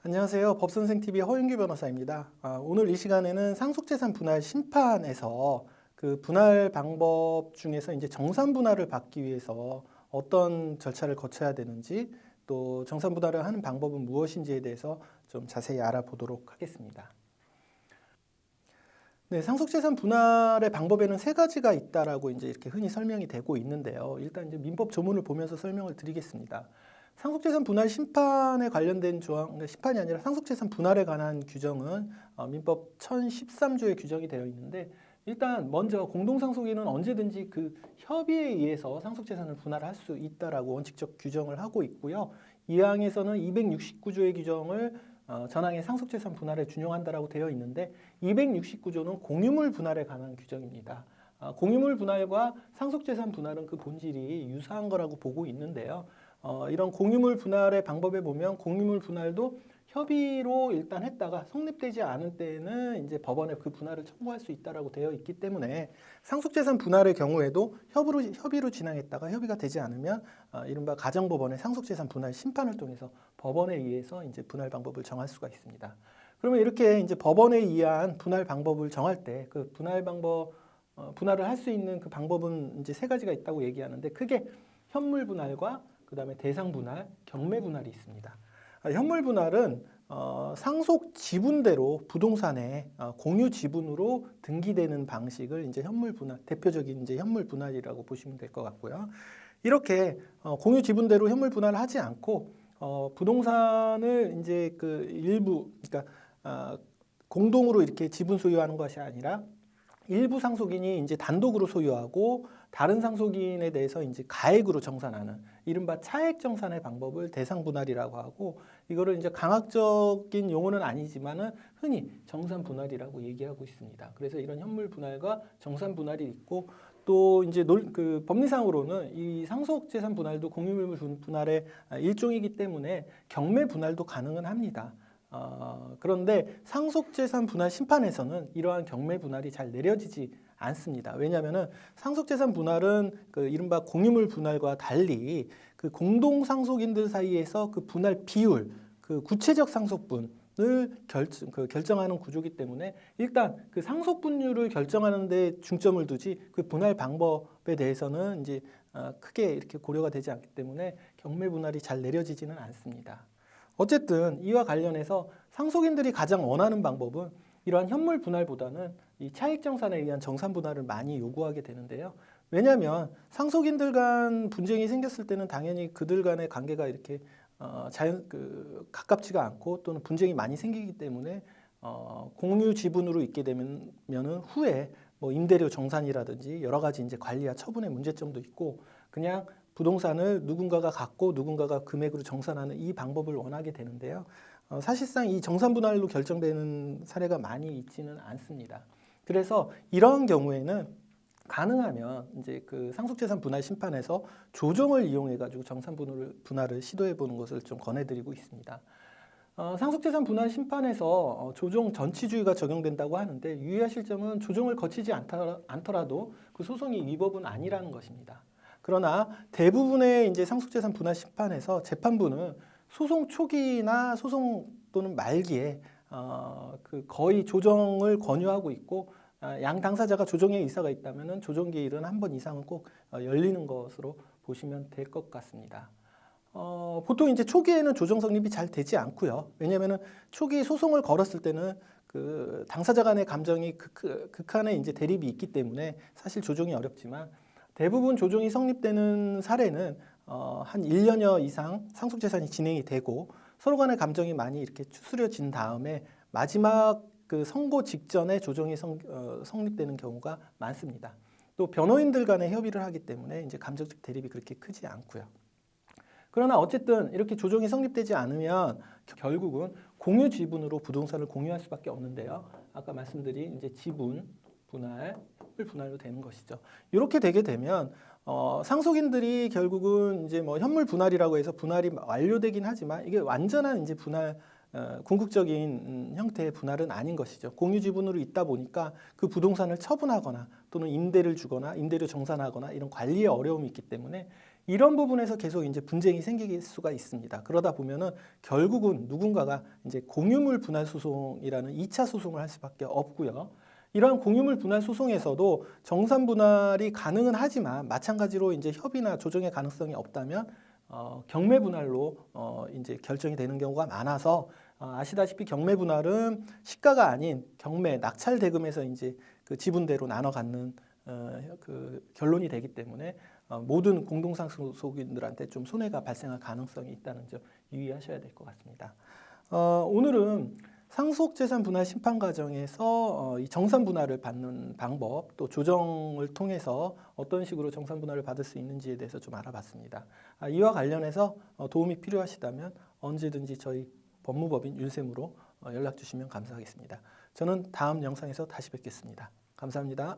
안녕하세요. 법선생TV의 허윤규 변호사입니다. 오늘 이 시간에는 상속재산 분할 심판에서 그 분할 방법 중에서 이제 정산 분할을 받기 위해서 어떤 절차를 거쳐야 되는지 또 정산 분할을 하는 방법은 무엇인지에 대해서 좀 자세히 알아보도록 하겠습니다. 네, 상속재산 분할의 방법에는 세 가지가 있다라고 이제 이렇게 흔히 설명이 되고 있는데요. 일단 이제 민법 조문을 보면서 설명을 드리겠습니다. 상속재산 분할 심판에 관련된 조항, 그러니까 심판이 아니라 상속재산 분할에 관한 규정은 민법 1013조에 규정이 되어 있는데, 일단 먼저 공동상속인은 언제든지 그 협의에 의해서 상속재산을 분할할 수 있다라고 원칙적 규정을 하고 있고요. 이 항에서는 269조의 규정을 전항의 상속재산 분할에 준용한다라고 되어 있는데, 269조는 공유물 분할에 관한 규정입니다. 공유물 분할과 상속재산 분할은 그 본질이 유사한 거라고 보고 있는데요. 이런 공유물 분할의 방법에 보면 공유물 분할도 협의로 일단 했다가 성립되지 않을 때에는 이제 법원에 그 분할을 청구할 수 있다라고 되어 있기 때문에, 상속재산 분할의 경우에도 협의로 진행했다가 협의가 되지 않으면 이른바 가정법원의 상속재산 분할 심판을 통해서 법원에 의해서 이제 분할 방법을 정할 수가 있습니다. 그러면 이렇게 이제 법원에 의한 분할 방법을 정할 때 그 분할을 할 수 있는 그 방법은 이제 세 가지가 있다고 얘기하는데, 크게 현물 분할과 그 다음에 대상 분할, 경매 분할이 있습니다. 현물 분할은 상속 지분대로 부동산에 공유 지분으로 등기되는 방식을 이제 현물 분할, 대표적인 이제 현물 분할이라고 보시면 될 것 같고요. 이렇게 공유 지분대로 현물 분할을 하지 않고 부동산을 이제 그 일부, 그러니까 공동으로 이렇게 지분 소유하는 것이 아니라 일부 상속인이 이제 단독으로 소유하고 다른 상속인에 대해서 이제 가액으로 정산하는 이른바 차액 정산의 방법을 대상 분할이라고 하고, 이거를 이제 강학적인 용어는 아니지만은 흔히 정산 분할이라고 얘기하고 있습니다. 그래서 이런 현물 분할과 정산 분할이 있고, 또 이제 그 법리상으로는 이 상속재산 분할도 공유물 분할의 일종이기 때문에 경매 분할도 가능은 합니다. 그런데 상속재산 분할 심판에서는 이러한 경매 분할이 잘 내려지지 않습니다. 왜냐하면 상속재산 분할은 그 이른바 공유물 분할과 달리 그 공동상속인들 사이에서 그 분할 비율, 그 구체적 상속분을 결정하는 구조이기 때문에, 일단 그 상속분율을 결정하는 데 중점을 두지 그 분할 방법에 대해서는 이제 크게 이렇게 고려가 되지 않기 때문에 경매 분할이 잘 내려지지는 않습니다. 어쨌든 이와 관련해서 상속인들이 가장 원하는 방법은 이러한 현물 분할보다는 이 차익 정산에 의한 정산 분할을 많이 요구하게 되는데요. 왜냐하면 상속인들 간 분쟁이 생겼을 때는 당연히 그들 간의 관계가 이렇게 가깝지가 않고, 또는 분쟁이 많이 생기기 때문에 공유 지분으로 있게 되면은 후에 뭐 임대료 정산이라든지 여러 가지 이제 관리와 처분의 문제점도 있고, 그냥 부동산을 누군가가 갖고 누군가가 금액으로 정산하는 이 방법을 원하게 되는데요. 사실상 이 정산 분할로 결정되는 사례가 많이 있지는 않습니다. 그래서 이런 경우에는 가능하면 이제 그 상속재산 분할 심판에서 조정을 이용해 가지고 정산 분할을 시도해 보는 것을 좀 권해드리고 있습니다. 상속재산 분할 심판에서 조정 전치주의가 적용된다고 하는데, 유의하실 점은 조정을 거치지 않더라도 그 소송이 위법은 아니라는 것입니다. 그러나 대부분의 이제 상속재산 분할 심판에서 재판부는 소송 초기나 소송 또는 말기에 그 거의 조정을 권유하고 있고, 양 당사자가 조정의 의사가 있다면은 조정 기일은 한 번 이상은 꼭 열리는 것으로 보시면 될 것 같습니다. 보통 이제 초기에는 조정 성립이 잘 되지 않고요. 왜냐하면은 초기 소송을 걸었을 때는 그 당사자 간의 감정이 극한의 이제 대립이 있기 때문에 사실 조정이 어렵지만, 대부분 조정이 성립되는 사례는 한 1년여 이상 상속재산이 진행이 되고 서로 간의 감정이 많이 이렇게 추스려진 다음에 마지막 그 선고 직전에 조정이 성립되는 경우가 많습니다. 또 변호인들 간의 협의를 하기 때문에 이제 감정적 대립이 그렇게 크지 않고요. 그러나 어쨌든 이렇게 조정이 성립되지 않으면 결국은 공유 지분으로 부동산을 공유할 수밖에 없는데요. 아까 말씀드린 이제 지분 분할, 현물 분할로 되는 것이죠. 이렇게 되게 되면 상속인들이 결국은 이제 뭐 현물 분할이라고 해서 분할이 완료되긴 하지만, 이게 완전한 이제 분할, 궁극적인 형태의 분할은 아닌 것이죠. 공유 지분으로 있다 보니까 그 부동산을 처분하거나 또는 임대를 주거나 임대료 정산하거나 이런 관리에 어려움이 있기 때문에 이런 부분에서 계속 이제 분쟁이 생길 수가 있습니다. 그러다 보면은 결국은 누군가가 이제 공유물 분할 소송이라는 2차 소송을 할 수밖에 없고요. 이러한 공유물 분할 소송에서도 정산 분할이 가능은 하지만 마찬가지로 이제 협의나 조정의 가능성이 없다면 경매 분할로 이제 결정이 되는 경우가 많아서 아시다시피 경매 분할은 시가가 아닌 경매 낙찰 대금에서 이제 그 지분대로 나눠 갖는 그 결론이 되기 때문에 모든 공동상속인들한테 좀 손해가 발생할 가능성이 있다는 점 유의하셔야 될 것 같습니다. 오늘은 상속재산 분할 심판 과정에서 이 정산 분할을 받는 방법, 또 조정을 통해서 어떤 식으로 정산 분할을 받을 수 있는지에 대해서 좀 알아봤습니다. 이와 관련해서 도움이 필요하시다면 언제든지 저희 법무법인 윤쌤으로 연락 주시면 감사하겠습니다. 저는 다음 영상에서 다시 뵙겠습니다. 감사합니다.